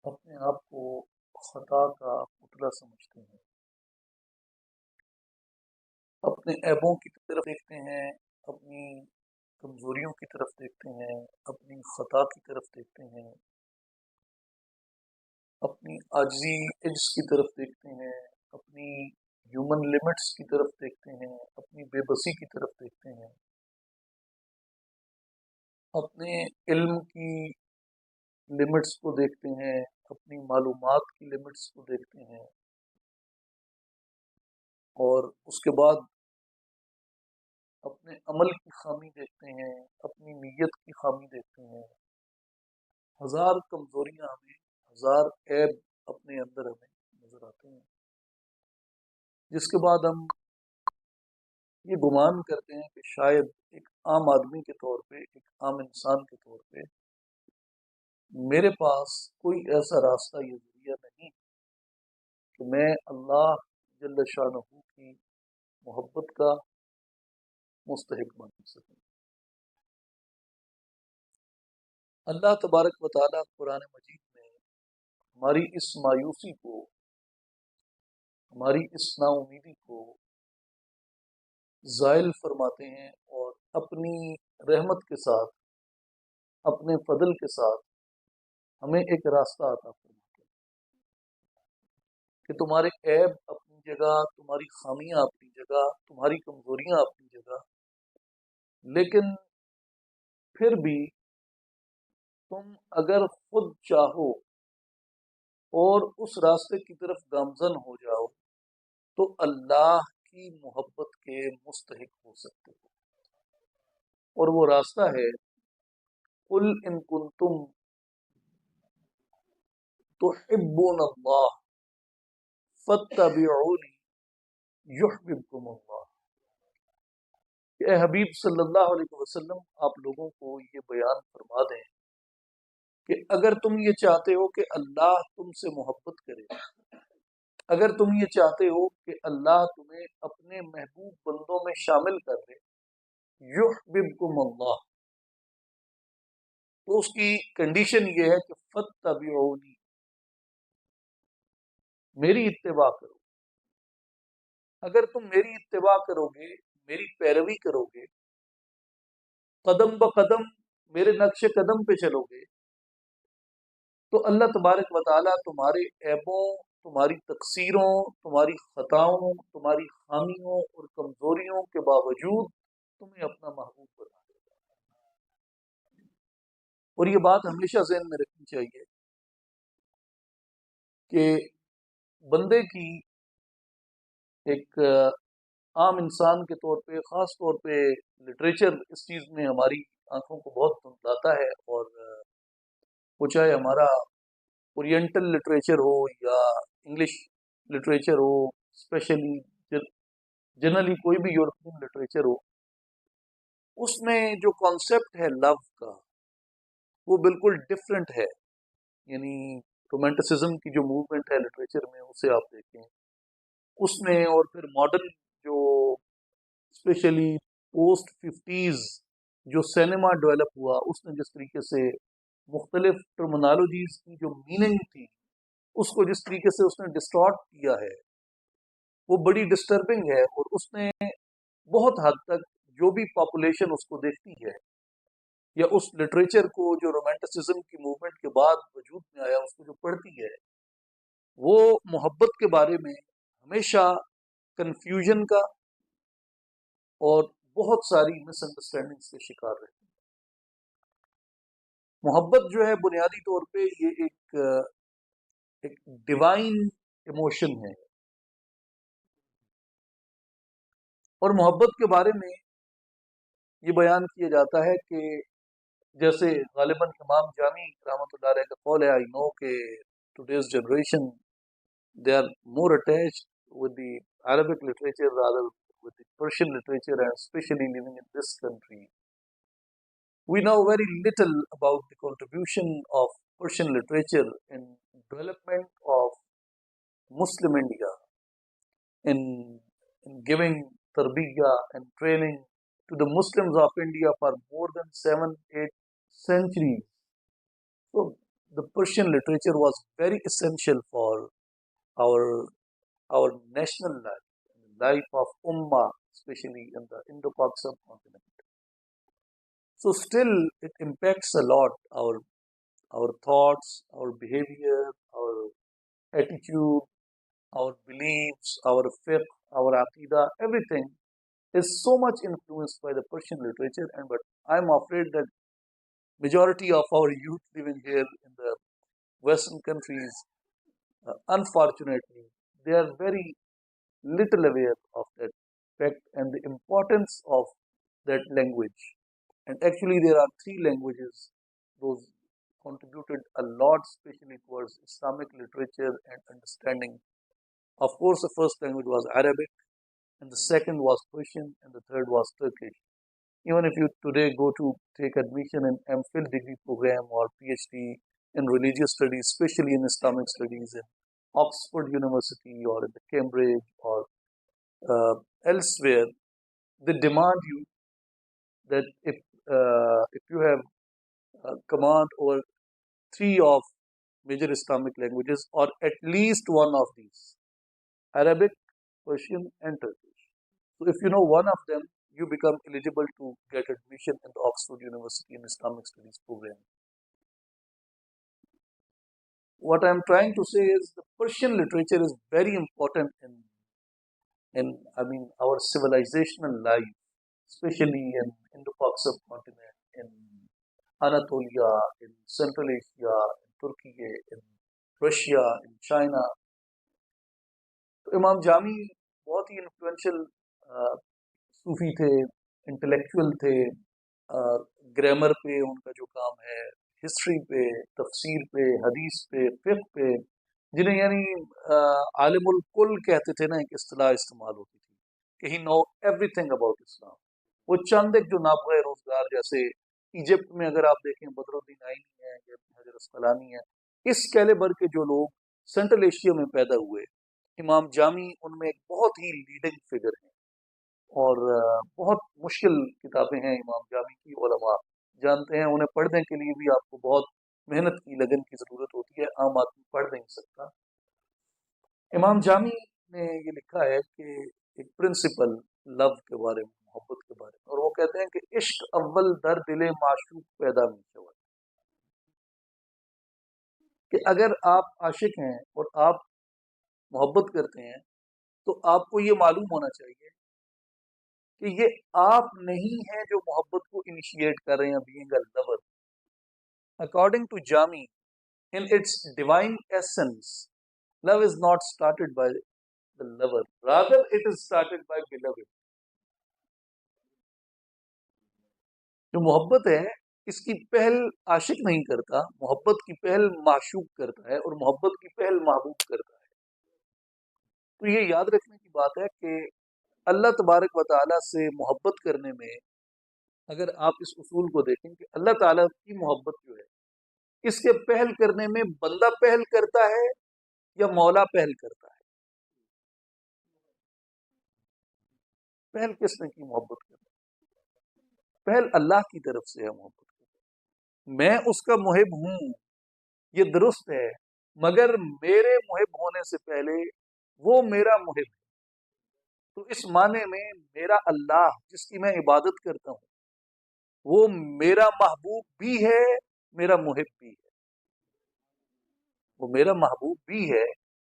اپنے آپ کو خطا کا پتلا سمجھتے ہیں، اپنے عیبوں کی طرف دیکھتے ہیں، اپنی کمزوریوں کی طرف دیکھتے ہیں، اپنی خطا کی طرف دیکھتے ہیں، اپنی عاجزی عجز کی طرف دیکھتے ہیں، اپنی ہیومن لمٹس کی طرف دیکھتے ہیں، اپنی بے بسی کی طرف دیکھتے ہیں، اپنے علم کی لمٹس کو دیکھتے ہیں، اپنی معلومات کی لمٹس کو دیکھتے ہیں، اور اس کے بعد اپنے عمل کی خامی دیکھتے ہیں، اپنی نیت کی خامی دیکھتے ہیں، ہزار کمزوریاں ہمیں، ہزار عیب اپنے اندر ہمیں نظر آتے ہیں، جس کے بعد ہم یہ گمان کرتے ہیں کہ شاید ایک عام آدمی کے طور پہ، ایک عام انسان کے طور پہ میرے پاس کوئی ایسا راستہ یا ذریعہ نہیں کہ میں اللہ جل شانہ کی محبت کا مستحق بن سکوں۔ اللہ تبارک و تعالیٰ قرآن مجید میں ہماری اس مایوسی کو، ہماری اس نا امیدی کو زائل فرماتے ہیں، اور اپنی رحمت کے ساتھ، اپنے فضل کے ساتھ ہمیں ایک راستہ عطا فرماتے ہیں کہ تمہارے عیب اپنی جگہ، تمہاری خامیاں اپنی جگہ، تمہاری کمزوریاں اپنی جگہ، لیکن پھر بھی تم اگر خود چاہو اور اس راستے کی طرف گامزن ہو جاؤ تو اللہ کی محبت کے مستحق ہو سکتے ہو، اور وہ راستہ ہے قل ان کنتم تحبون اللہ فاتبعونی یحببکم اللہ، کہ اے حبیب صلی اللہ علیہ وسلم آپ لوگوں کو یہ بیان فرما دیں کہ اگر تم یہ چاہتے ہو کہ اللہ تم سے محبت کرے، اگر تم یہ چاہتے ہو کہ اللہ تمہیں اپنے محبوب بندوں میں شامل کر لے، یحببکم اللہ، تو اس کی کنڈیشن یہ ہے کہ فاتبعونی، میری اتباع کرو۔ اگر تم میری اتباع کرو گے، میری پیروی کرو گے، قدم بقدم میرے نقش قدم پہ چلو گے، تو اللہ تبارک و تعالیٰ تمہارے عیبوں، تمہاری تقصیروں، تمہاری خطاؤں، تمہاری خامیوں اور کمزوریوں کے باوجود تمہیں اپنا محبوب بنا دے گا۔ اور یہ بات ہمیشہ ذہن میں رکھنی چاہیے کہ بندے کی ایک عام انسان کے طور پہ، خاص طور پہ لٹریچر اس چیز میں ہماری آنکھوں کو بہت دھندلاتا ہے، اور وہ چاہے ہمارا اورینٹل لٹریچر ہو یا انگلش لٹریچر ہو، اسپیشلی جنرلی کوئی بھی یورپین لٹریچر ہو، اس میں جو کانسیپٹ ہے لو کا وہ بالکل ڈفرینٹ ہے۔ یعنی رومانٹسزم کی جو موومنٹ ہے لٹریچر میں، اسے آپ دیکھیں اس میں، اور پھر ماڈرن جو اسپیشلی پوسٹ ففٹیز جو سینما ڈیولپ ہوا، اس نے جس طریقے سے مختلف ٹرمنالوجیز کی جو میننگ تھی اس کو جس طریقے سے اس نے ڈسٹارٹ کیا ہے، وہ بڑی ڈسٹربنگ ہے، اور اس نے بہت حد تک جو بھی پاپولیشن اس کو دیکھتی ہے یا اس لٹریچر کو جو رومانٹسزم کی موومنٹ کے بعد وجود میں آیا اس کو جو پڑھتی ہے، وہ محبت کے بارے میں ہمیشہ کنفیوژن کا اور بہت ساری مس انڈرسٹینڈنگس کے شکار رہتے ہیں۔ محبت جو ہے بنیادی طور پہ یہ ایک ڈیوائن ایموشن ہے، اور محبت کے بارے میں یہ بیان کیا جاتا ہے کہ جیسے غالباً امام جامی رحمۃ اللہ علیہ کا قول ہے، آئی نو کہ today's generation they are more attached with the Arabic literature rather with the Persian literature, and especially living in this country. We know very little about the contribution of Persian literature in development of Muslim India, in giving tarbiyah and training to the Muslims of India for more than 7-8 centuries. So the Persian literature was very essential for our our national life, life of Ummah, especially in the Indo-Pak subcontinent. So still, it impacts a lot our thoughts, our behavior, our attitude, our beliefs, our fiqh, our aqidah, everything is so much influenced by the Persian literature. And but I'm afraid that majority of our youth living here in the Western countries, unfortunately, they are very little aware of that fact and the importance of that language. And actually, there are three languages those contributed a lot, especially towards Islamic literature and understanding. Of course, the first language was Arabic, and the second was Persian, and the third was Turkish. Even if you today go to take admission in MPhil degree program or PhD in religious studies, especially in Islamic studies in Oxford University or in the Cambridge or elsewhere, they demand you that if you have command over three of major Islamic languages or at least one of these, Arabic, Persian, and Turkish. So if you know one of them, you become eligible to get admission in the Oxford University in Islamic Studies program. What I'm trying to say is the Persian literature is very important in our civilizational life, especially in Indo-Pak subcontinent, in Anatolia, in Central Asia, in Turkey, in Russia, in China. تو امام جامی بہت ہی influential صوفی تھے، intellectual تھے، grammar پہ ان کا جو کام ہے، history پہ، تفسیر پہ، حدیث پہ، فقہ پہ، جنہیں یعنی عالم الکل کہتے تھے نا، ایک اصطلاح استعمال ہوتی تھی کہ ہی know every thing about Islam. وہ چند ایک جو نابغہ روزگار، جیسے ایجپٹ میں اگر آپ دیکھیں بدر الدین آئینی ہے یا حجر اسقلانی ہے، اس کیلیبر کے جو لوگ سینٹرل ایشیا میں پیدا ہوئے، امام جامی ان میں ایک بہت ہی لیڈنگ فگر ہیں. اور بہت مشکل کتابیں ہیں امام جامی کی، علماء جانتے ہیں انہیں پڑھنے کے لیے بھی آپ کو بہت محنت کی، لگن کی ضرورت ہوتی ہے، عام آدمی پڑھ نہیں سکتا. امام جامی نے یہ لکھا ہے کہ ایک پرنسپل لو کے بارے میں، محبت کے بارے میں، اور وہ کہتے ہیں کہ عشق اول در دل معشوق پیدا نہیں ہوا، کہ اگر آپ عاشق ہیں اور آپ محبت کرتے ہیں تو آپ کو یہ معلوم ہونا چاہیے کہ یہ آپ نہیں ہیں جو محبت کو انیشیٹ کر رہے ہیں being a lover. According to Jami in its divine essence, love is not started by the lover, rather it is started by beloved. جو محبت ہے اس کی پہل عاشق نہیں کرتا، محبت کی پہل معشوق کرتا ہے اور محبت کی پہل محبوب کرتا ہے. تو یہ یاد رکھنے کی بات ہے کہ اللہ تبارک و تعالیٰ سے محبت کرنے میں اگر آپ اس اصول کو دیکھیں کہ اللہ تعالیٰ کی محبت جو ہے اس کے پہل کرنے میں بندہ پہل کرتا ہے یا مولا پہل کرتا ہے؟ پہل کس نے کی محبت کرنے؟ پہل اللہ کی طرف سے ہے محبت کرنے. میں اس کا محب ہوں، یہ درست ہے، مگر میرے محب ہونے سے پہلے وہ میرا محب ہے. تو اس معنی میں میرا اللہ جس کی میں عبادت کرتا ہوں وہ میرا محبوب بھی ہے، میرا محب بھی ہے. وہ میرا محبوب بھی ہے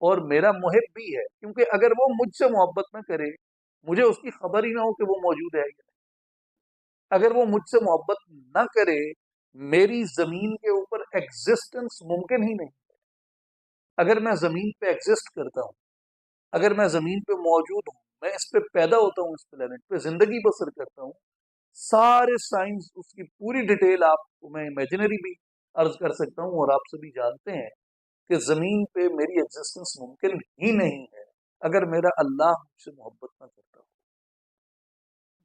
اور میرا محب بھی ہے، کیونکہ اگر وہ مجھ سے محبت نہ کرے، مجھے اس کی خبر ہی نہ ہو کہ وہ موجود ہے یا نہیں. اگر وہ مجھ سے محبت نہ کرے، میری زمین کے اوپر ایگزسٹنس ممکن ہی نہیں. اگر میں زمین پہ ایگزسٹ کرتا ہوں، اگر میں زمین پہ موجود ہوں، میں اس پہ پیدا ہوتا ہوں، اس پلانٹ پہ زندگی بسر کرتا ہوں، سارے سائنس اس کی پوری ڈیٹیل آپ کو میں امیجنری بھی عرض کر سکتا ہوں اور آپ سبھی جانتے ہیں کہ زمین پہ میری ایگزسٹنس ممکن ہی نہیں ہے اگر میرا اللہ مجھ سے محبت نہ کرتا ہو.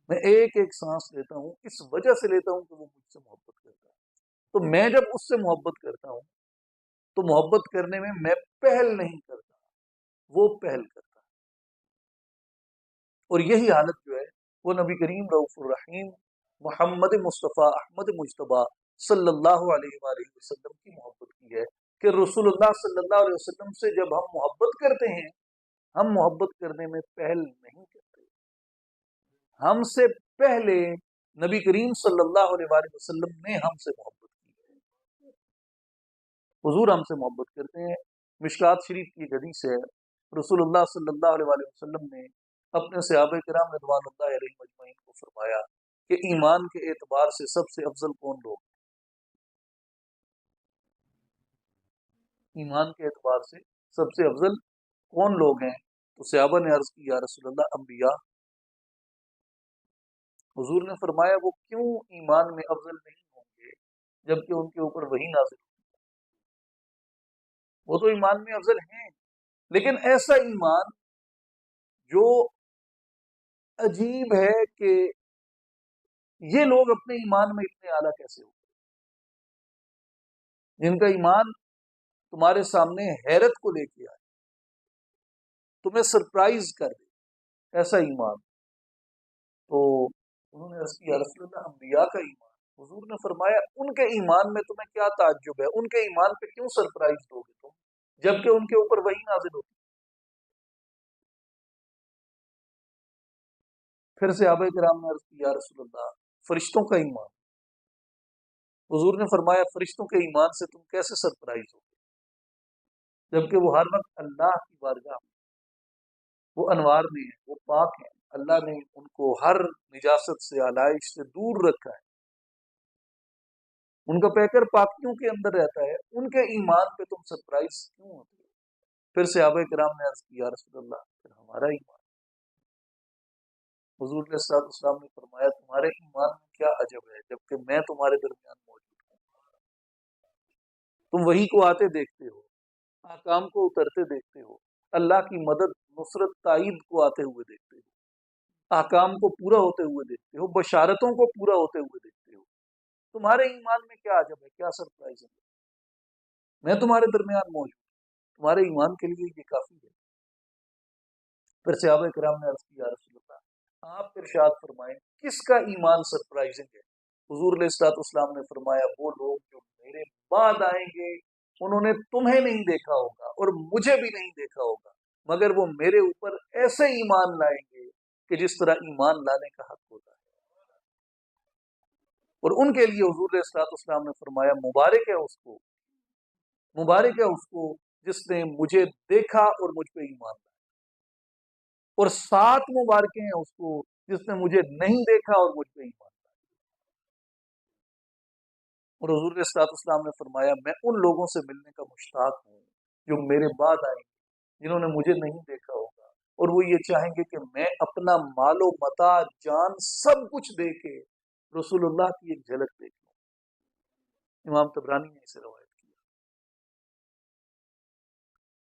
میں ایک ایک سانس لیتا ہوں اس وجہ سے لیتا ہوں کہ وہ مجھ سے محبت کرتا ہے. تو میں جب اس سے محبت کرتا ہوں تو محبت کرنے میں پہل نہیں کرتا، وہ پہل کرتا ہے. اور یہی حالت جو ہے وہ نبی کریم رؤوف الرحیم محمد مصطفیٰ احمد مجتبیٰ صلی اللہ علیہ وآلہ وسلم کی محبت کی ہے کہ رسول اللہ صلی اللہ علیہ وسلم سے جب ہم محبت کرتے ہیں، ہم محبت کرنے میں پہل نہیں کرتے، ہم سے پہلے نبی کریم صلی اللہ علیہ وآلہ وسلم نے ہم سے محبت کی ہے۔ حضور ہم سے محبت کرتے ہیں۔ مشکات شریف کی ایک حدیث ہے، رسول اللہ صلی اللہ علیہ وآلہ وسلم نے اپنے صحابہ کرام رضوان اللہ علیہم اجمعین کو فرمایا کہ ایمان کے اعتبار سے سب سے افضل کون لوگ، ایمان کے اعتبار سے سب سے افضل کون لوگ ہیں؟ تو صحابہ نے عرض کی یا رسول اللہ انبیاء۔ حضور نے فرمایا وہ کیوں ایمان میں افضل نہیں ہوں گے جبکہ ان کے اوپر وہی نازل ہوئی؟ وہ تو ایمان میں افضل ہیں، لیکن ایسا ایمان جو عجیب ہے کہ یہ لوگ اپنے ایمان میں اتنے اعلیٰ کیسے ہو گئے، جن کا ایمان تمہارے سامنے حیرت کو لے کے آئے، تمہیں سرپرائز کر دے، ایسا ایمان۔ تو انہوں نے عرض کیا یا رسول اللہ انبیاء کا ایمان۔ حضور نے فرمایا ان کے ایمان میں تمہیں کیا تعجب ہے، ان کے ایمان پہ کیوں سرپرائز دو گے تم جبکہ ان کے اوپر وہی نازل ہوتی۔ پھر صحابہ کرام نے عرض کی یا رسول اللہ فرشتوں کا ایمان۔ حضور نے فرمایا فرشتوں کے ایمان سے تم کیسے سرپرائز ہو گے جبکہ وہ ہر وقت اللہ کی بارگاہ میں، وہ انوار میں ہیں، وہ پاک ہیں، اللہ نے ان کو ہر نجاست سے آلائش سے دور رکھا ہے، ان کا پیکر پاکیوں کے اندر رہتا ہے، ان کے ایمان پہ تم سرپرائز کیوں ہوتے ہو؟ پھر صحابہ کرام نے عرض کیا یا رسول اللہ پھر ہمارا ایمان۔ حضور علیہ الصلوۃ والسلام نے فرمایا تمہارے ایمان میں کیا عجب ہے جبکہ میں تمہارے درمیان موجود ہوں، تم وحی کو آتے دیکھتے ہو، احکام کو اترتے دیکھتے ہو، اللہ کی مدد نصرت تائید کو آتے ہوئے دیکھتے ہو، احکام کو پورا ہوتے ہوئے دیکھتے ہو، بشارتوں کو پورا ہوتے ہوئے دیکھتے ہو، تمہارے ایمان میں کیا عجب ہے، کیا سرپرائز ہے؟ میں تمہارے درمیان موجود ہوں، تمہارے ایمان کے لیے یہ کافی ہے۔ پھر صحابہ کرام نے عرض کیا یا رسول اللہ آپ ارشاد فرمائیں کس کا ایمان سرپرائزنگ ہے؟ حضور علیہ الصلوۃ والسلام نے فرمایا وہ لوگ جو میرے بعد آئیں گے انہوں نے تمہیں نہیں دیکھا ہوگا اور مجھے بھی نہیں دیکھا ہوگا مگر وہ میرے اوپر ایسے ایمان لائیں گے کہ جس طرح ایمان لانے کا حق ہوتا ہے، اور ان کے لیے حضور علیہ الصلوۃ والسلام نے فرمایا مبارک ہے اس کو، مبارک ہے اس کو جس نے مجھے دیکھا اور مجھ پہ ایمان لایا، اور 7 مبارکیں ہیں اس کو جس نے مجھے نہیں دیکھا اور مجھ پہ ایمان لایا۔ اور حضور علیہ الصلوۃ والسلام نے فرمایا میں ان لوگوں سے ملنے کا مشتاق ہوں جو میرے بعد آئیں گے جنہوں نے مجھے نہیں دیکھا ہوگا، اور وہ یہ چاہیں گے کہ میں اپنا مال و متاع جان سب کچھ دے کے رسول اللہ کی ایک جھلک دیکھ لوں۔ امام طبرانی نے اسے روایت کیا۔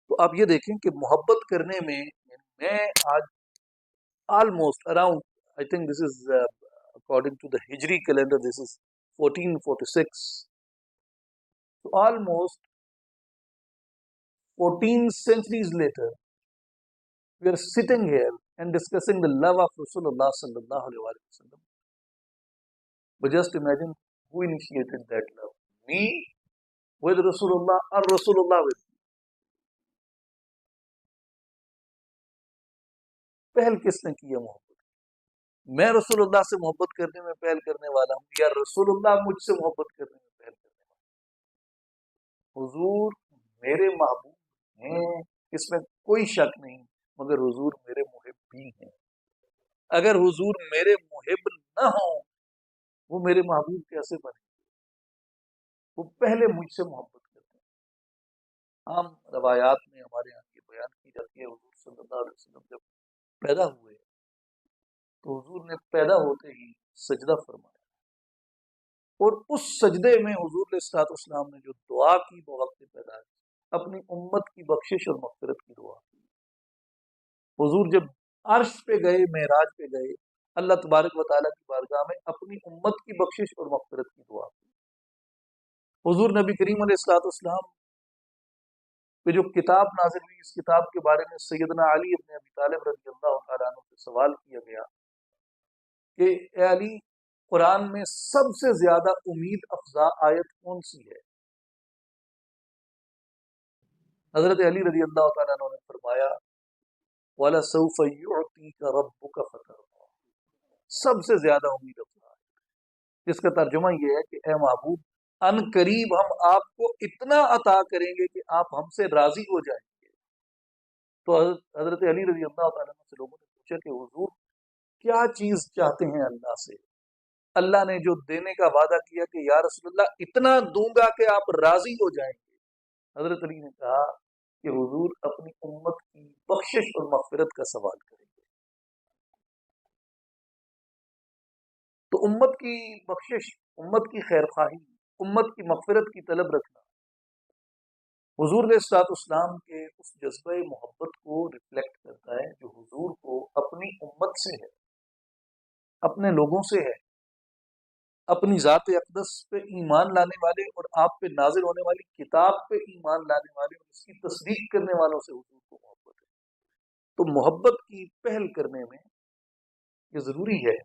تو آپ یہ دیکھیں کہ محبت کرنے میں میں آج almost around I think this is according to the Hijri calendar this is 1446, so almost 14 centuries later we are sitting here and discussing the love of Rasulullah sallallahu alaihi wasallam, but just imagine who initiated that love, me with Rasulullah or Rasulullah with me? پہل کس نے کی ہے محبت؟ میں رسول اللہ سے محبت کرنے میں پہل کرنے والا ہوں یا رسول اللہ مجھ سے محبت کرنے میں پہل کرنے والا؟ حضور میرے محبوب ہیں، اس میں کوئی شک نہیں، مگر حضور میرے محب بھی ہیں۔ اگر حضور میرے محب نہ ہوں وہ میرے محبوب کیسے بنے؟ وہ پہلے مجھ سے محبت کرتے ہیں۔ عام روایات میں ہمارے یہاں یہ بیان کی جاتی ہے حضور صلی اللہ علیہ وسلم جب پیدا ہوئے تو حضور نے پیدا ہوتے ہی سجدہ فرمایا، اور اس سجدے میں حضور علیہ الصلوۃ والسلام نے جو دعا کی بوقت پیدائش اپنی امت کی بخشش اور مغفرت کی دعا کی۔ حضور جب عرش پہ گئے، معراج پہ گئے، اللہ تبارک و تعالیٰ کی بارگاہ میں اپنی امت کی بخشش اور مغفرت کی دعا کی۔ حضور نبی کریم علیہ الصلوۃ والسلام پہ جو کتاب نازل ہوئی، اس کتاب کے بارے میں سیدنا علی ابن ابی طالب رضی اللہ تعالیٰ عنہ سے سوال کیا گیا کہ اے علی قرآن میں سب سے زیادہ امید افزا آیت کون سی ہے؟ حضرت علی رضی اللہ تعالیٰ عنہ نے فرمایا وَلَسَوْفَ يُعْطِيكَ رَبُّكَ فَتَرْضَىٰ، سب سے زیادہ امید افزا ہے، جس کا ترجمہ یہ ہے کہ اے محبوب، ان قریب ہم آپ کو اتنا عطا کریں گے کہ آپ ہم سے راضی ہو جائیں گے۔ تو حضرت علی رضی اللہ تعالیٰ عنہ سے لوگوں نے پوچھا کہ حضور کیا چیز چاہتے ہیں اللہ سے؟ اللہ نے جو دینے کا وعدہ کیا کہ یا رسول اللہ اتنا دوں گا کہ آپ راضی ہو جائیں گے۔ حضرت علی نے کہا کہ حضور اپنی امت کی بخشش اور مغفرت کا سوال کریں گے۔ تو امت کی بخشش، امت کی خیر خواہی، امت کی مغفرت کی طلب رکھنا حضور علیہ الصلوۃ والسلام کے اس جذبہ محبت کو ریفلیکٹ کرتا ہے جو حضور کو اپنی امت سے ہے، اپنے لوگوں سے ہے، اپنی ذات اقدس پہ ایمان لانے والے اور آپ پہ نازل ہونے والی کتاب پہ ایمان لانے والے اور اس کی تصدیق کرنے والوں سے حضور کو محبت ہے۔ تو محبت کی پہل کرنے میں یہ ضروری ہے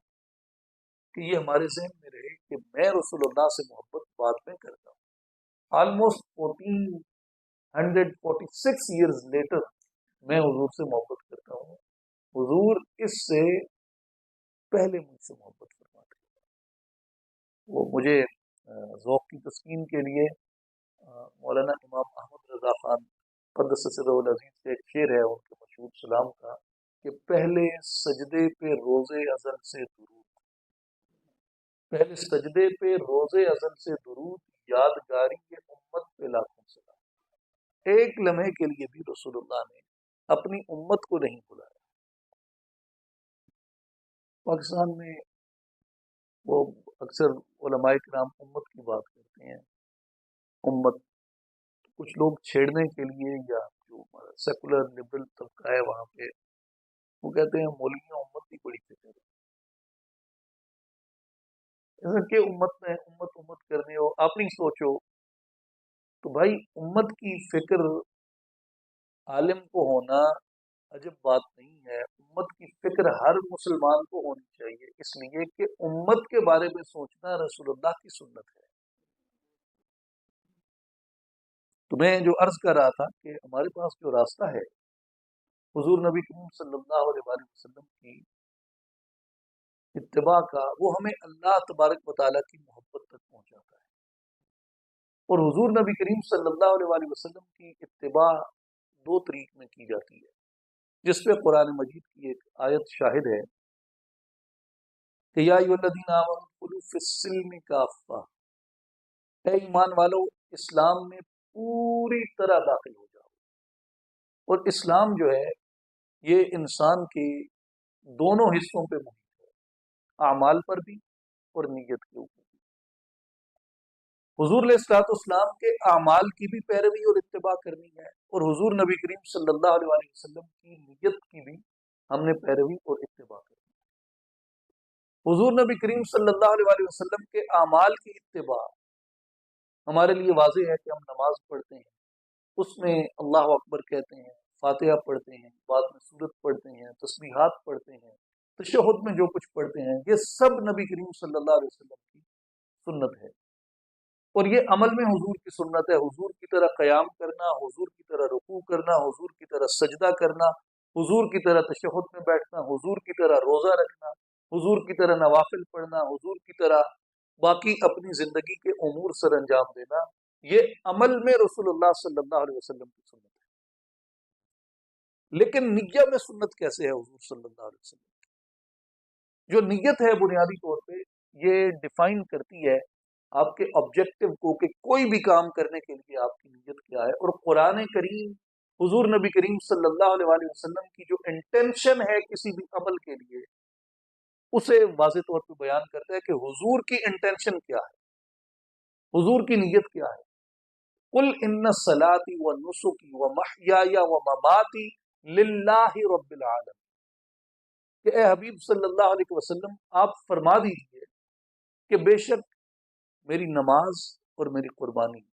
کہ یہ ہمارے ذہن میں رہے کہ میں رسول اللہ سے محبت بعد میں کرتا ہوں۔ آلموسٹ 1446 ایئرز لیٹر میں حضور سے محبت کرتا ہوں، حضور اس سے پہلے مجھ سے محبت فرماتے ہیں۔ وہ مجھے ذوق کی تسکین کے لیے مولانا امام احمد رضا خان قدس سرہ العزیز سے ایک شعر ہے ان کے مشہور سلام کا کہ پہلے سجدے پہ روز ازل سے درود، پہلے سجدے پہ روز ازل سے درود، یادگاری امت پہ لاکھوں سلام۔ ایک لمحے کے لیے بھی رسول اللہ نے اپنی امت کو نہیں بلایا۔ پاکستان میں وہ اکثر علماء کرام امت کی بات کرتے ہیں، امت کچھ لوگ چھیڑنے کے لیے یا جو سیکولر لبرل طبقہ ہے وہاں پہ وہ کہتے ہیں مولویوں امت کی بڑی فکر ہے، جیسا کہ امت میں امت کرنے ہو آپ نہیں سوچو تو بھائی امت کی فکر عالم کو ہونا عجب بات نہیں ہے، امت کی فکر ہر مسلمان کو ہونی چاہیے، اس لیے کہ امت کے بارے میں سوچنا رسول اللہ کی سنت ہے۔ تو میں جو عرض کر رہا تھا کہ ہمارے پاس جو راستہ ہے حضور نبی کریم صلی اللہ علیہ وآلہ وسلم کی اتباع کا، وہ ہمیں اللہ تبارک و تعالیٰ کی محبت تک پہنچاتا ہے، اور حضور نبی کریم صلی اللہ علیہ وآلہ وسلم کی اتباع دو طریق میں کی جاتی ہے، جس پہ قرآن مجید کی ایک آیت شاہد ہے کہ یا ایھا الذین آمنوا ادخلوا فی السلم کافہ، اے ایمان والو اسلام میں پوری طرح داخل ہو جاؤ۔ اور اسلام جو ہے یہ انسان کی دونوں حصوں پہ محیط ہے، اعمال پر بھی اور نیت کے اوپر بھی۔ حضور علیہ الصلوۃ والسلام کے اعمال کی بھی پیروی اور اتباع کرنی ہے، اور حضور نبی کریم صلی اللہ علیہ وآلہ وسلم کی نیت کی بھی ہم نے پیروی اور اتباع کرنی ہے۔ حضور نبی کریم صلی اللہ علیہ وآلہ وسلم کے اعمال کی اتباع ہمارے لیے واضح ہے کہ ہم نماز پڑھتے ہیں، اس میں اللہ اکبر کہتے ہیں، فاتحہ پڑھتے ہیں، بعد میں سورت پڑھتے ہیں، تسبیحات پڑھتے ہیں، تشہد میں جو کچھ پڑھتے ہیں یہ سب نبی کریم صلی اللہ علیہ وسلم کی سنت ہے، اور یہ عمل میں حضور کی سنت ہے۔ حضور کی طرح قیام کرنا، حضور کی طرح رکوع کرنا، حضور کی طرح سجدہ کرنا، حضور کی طرح تشہد میں بیٹھنا، حضور کی طرح روزہ رکھنا، حضور کی طرح نوافل پڑھنا، حضور کی طرح باقی اپنی زندگی کے امور سر انجام دینا، یہ عمل میں رسول اللہ صلی اللہ علیہ وسلم کی سنت ہے۔ لیکن نیت میں سنت کیسے ہے حضور صلی اللہ علیہ وسلم کی؟ جو نیت ہے بنیادی طور پہ یہ ڈیفائن کرتی ہے آپ کے آبجیکٹو کو کہ کوئی بھی کام کرنے کے لیے آپ کی نیت کیا ہے، اور قرآن کریم حضور نبی کریم صلی اللہ علیہ وآلہ وسلم کی جو انٹینشن ہے کسی بھی عمل کے لیے اسے واضح طور پہ بیان کرتا ہے کہ حضور کی انٹینشن کیا ہے، حضور کی نیت کیا ہے۔ قل ان صلاتی و نسکی و محیای و مماتی للہ رب العالمین، کہ اے حبیب صلی اللہ علیہ وسلم آپ فرما دیجئے کہ بے شک میری نماز اور میری قربانی،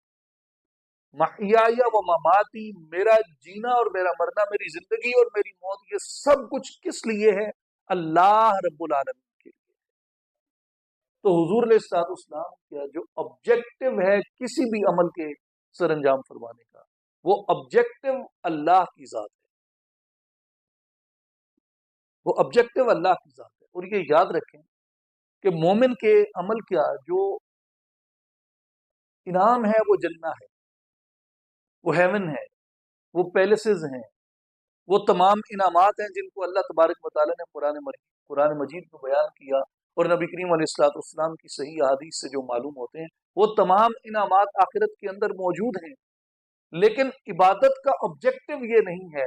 محیای و مماتی میرا جینا اور میرا مرنا، میری زندگی اور میری موت، یہ سب کچھ کس لیے ہے؟ اللہ رب العالمین کے لیے۔ تو حضور علیہ الصلوۃ والسلام کا جو آبجیکٹو ہے کسی بھی عمل کے سر انجام فرمانے کا، وہ آبجیکٹو اللہ کی ذات ہے، وہ آبجیکٹو اللہ کی ذات ہے۔ اور یہ یاد رکھیں کہ مومن کے عمل کا جو انعام ہے وہ جنہ ہے، وہ ہیون ہے، وہ پیلسز ہیں، وہ تمام انعامات ہیں جن کو اللہ تبارک و تعالیٰ نے قرآن مجید میں بیان کیا، اور نبی کریم علیہ الصلوۃ والسلام کی صحیح احادیث سے جو معلوم ہوتے ہیں، وہ تمام انعامات آخرت کے اندر موجود ہیں۔ لیکن عبادت کا آبجیکٹو یہ نہیں ہے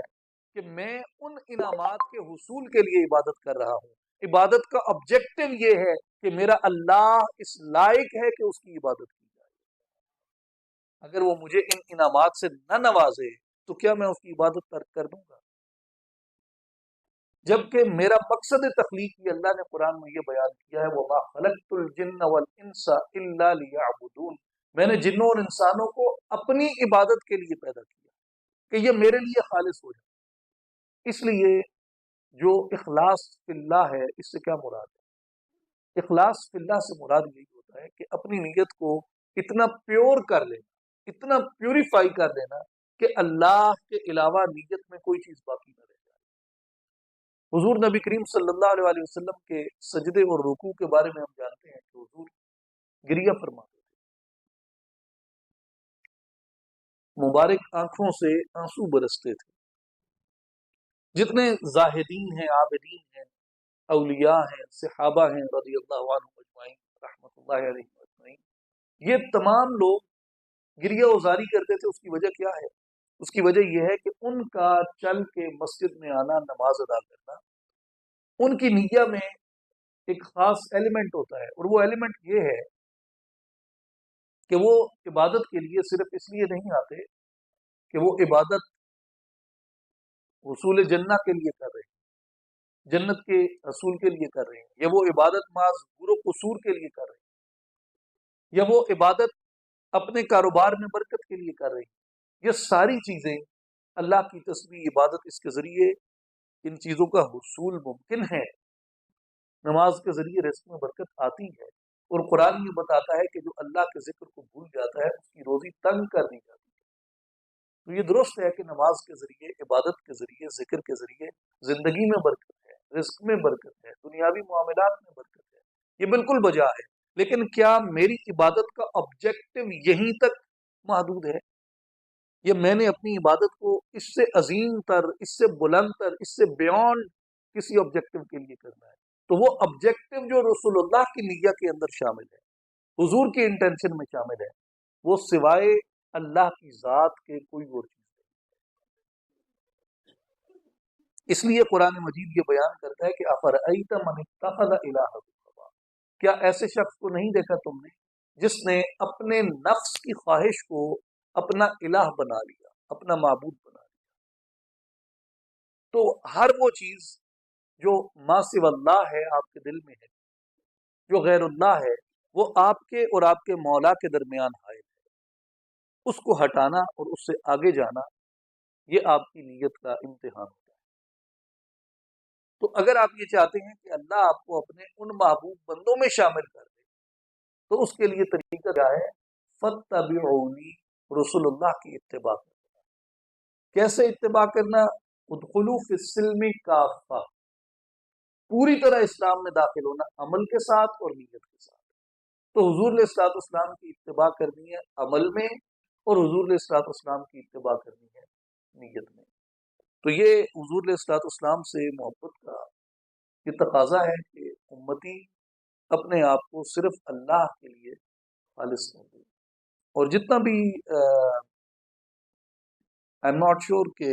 کہ میں ان انعامات کے حصول کے لیے عبادت کر رہا ہوں، عبادت کا آبجیکٹو یہ ہے کہ میرا اللہ اس لائق ہے کہ اس کی عبادت کی جائے۔ اگر وہ مجھے ان انعامات سے نہ نوازے تو کیا میں اس کی عبادت ترک کر دوں گا؟ جبکہ میرا مقصد تخلیق یہ اللہ نے قرآن میں یہ بیان کیا ہے، وَمَا خَلَقْتُ الْجِنَّ وَالْإِنسَ إِلَّا لِيَعْبُدُونَ، میں نے جنوں اور انسانوں کو اپنی عبادت کے لیے پیدا کیا کہ یہ میرے لیے خالص ہو جائے۔ اس لیے جو اخلاص فی اللہ ہے، اس سے کیا مراد ہے؟ اخلاص فی اللہ سے مراد یہی ہوتا ہے کہ اپنی نیت کو اتنا پیور کر لینا، اتنا پیوریفائی کر لینا کہ اللہ کے علاوہ نیت میں کوئی چیز باقی نہ رہ جائے۔ حضور نبی کریم صلی اللہ علیہ وسلم کے سجدے اور رکوع کے بارے میں ہم جانتے ہیں کہ حضور گریہ فرماتے تھے، مبارک آنکھوں سے آنسو برستے تھے۔ جتنے زاہدین ہیں، عابدین ہیں، اولیاء ہیں، صحابہ ہیں رضی اللہ عنہم اجمعین رحمۃ اللہ علیہ اجمعین، یہ تمام لوگ گریہ وزاری کرتے تھے۔ اس کی وجہ کیا ہے؟ اس کی وجہ یہ ہے کہ ان کا چل کے مسجد میں آنا، نماز ادا کرنا، ان کی نیہ میں ایک خاص ایلیمنٹ ہوتا ہے، اور وہ ایلیمنٹ یہ ہے کہ وہ عبادت کے لیے صرف اس لیے نہیں آتے کہ وہ عبادت حصول جنہ کے لیے کر رہے ہیں، جنت کے حصول کے لیے کر رہے ہیں، یا وہ عبادت محض گر و قصور کے لیے کر رہے ہیں، یا وہ عبادت اپنے کاروبار میں برکت کے لیے کر رہے ہیں۔ یہ ساری چیزیں اللہ کی تسبیح، عبادت، اس کے ذریعے ان چیزوں کا حصول ممکن ہے۔ نماز کے ذریعے رزق میں برکت آتی ہے، اور قرآن یہ بتاتا ہے کہ جو اللہ کے ذکر کو بھول جاتا ہے اس کی روزی تنگ کر دی جاتی ہے۔ تو یہ درست ہے کہ نماز کے ذریعے، عبادت کے ذریعے، ذکر کے ذریعے زندگی میں برکت ہے، رزق میں برکت ہے، دنیاوی معاملات میں برکت ہے، یہ بالکل بجا ہے۔ لیکن کیا میری عبادت کا آبجیکٹو یہیں تک محدود ہے، یا میں نے اپنی عبادت کو اس سے عظیم تر، اس سے بلند تر، اس سے بیونڈ کسی آبجیکٹو کے لیے کرنا ہے؟ تو وہ آبجیکٹو جو رسول اللہ کی نیہ کے اندر شامل ہے، حضور کی انٹینشن میں شامل ہے، وہ سوائے اللہ کی ذات کے کوئی اور چیز نہیں۔ اس لیے قرآن مجید یہ بیان کرتا ہے کہ افرأیت من اتخذ الہہ ہوا، کیا ایسے شخص کو نہیں دیکھا تم نے جس نے اپنے نفس کی خواہش کو اپنا الہ بنا لیا، اپنا معبود بنا لیا؟ تو ہر وہ چیز جو ما سوی اللہ ہے آپ کے دل میں ہے، جو غیر اللہ ہے، وہ آپ کے اور آپ کے مولا کے درمیان حائل ہے۔ اس کو ہٹانا اور اس سے آگے جانا، یہ آپ کی نیت کا امتحان ہوتا ہے۔ تو اگر آپ یہ چاہتے ہیں کہ اللہ آپ کو اپنے ان محبوب بندوں میں شامل کر دے، تو اس کے لیے طریقہ کیا ہے؟ فَاتَّبِعُونِی، رسول اللہ کی اتباع کرنا۔ کیسے اتباع کرنا؟ ادخلوا فی السلم کافہ، پوری طرح اسلام میں داخل ہونا، عمل کے ساتھ اور نیت کے ساتھ۔ تو حضور علیہ الصلوۃ والسلام کی اتباع کرنی ہے عمل میں، اور حضور علیہ الصلوۃ والسلام کی اتباع کرنی ہے نیت میں۔ تو یہ حضور علیہ الصلوۃ والسلام سے محبت کا یہ تقاضا ہے کہ امتی اپنے آپ کو صرف اللہ کے لیے خالص کر دے۔ اور جتنا بھی آئی ایم ناٹ شیور کہ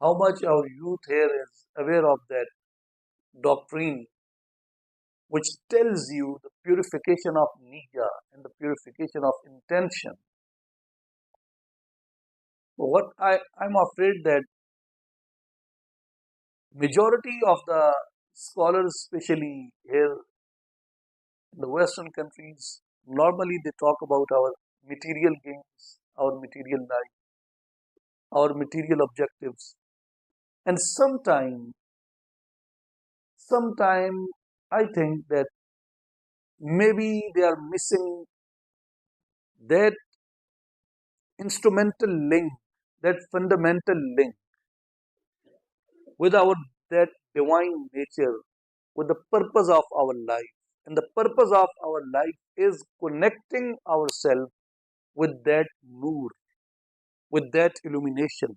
how much our youth here is aware of that doctrine which tells you the purification of niyyah and the purification of intention. What I'm afraid that majority of the scholars, especially here in the Western countries, normally they talk about our material gains, our material life, our material objectives, and sometime I think that maybe they are missing that instrumental link, that fundamental link with our that divine nature, with the purpose of our life. And the purpose of our life is connecting ourselves with that noor, with that illumination,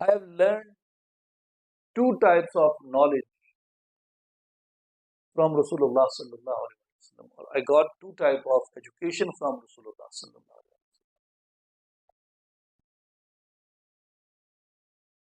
I have learned two types of knowledge from Rasulullah sallallahu alaihi wasallam, or I got two types of education from Rasulullah sallallahu alaihi wasallam.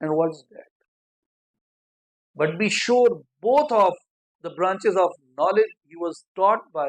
And what is that? But be sure both of the branches of knowledge he was taught by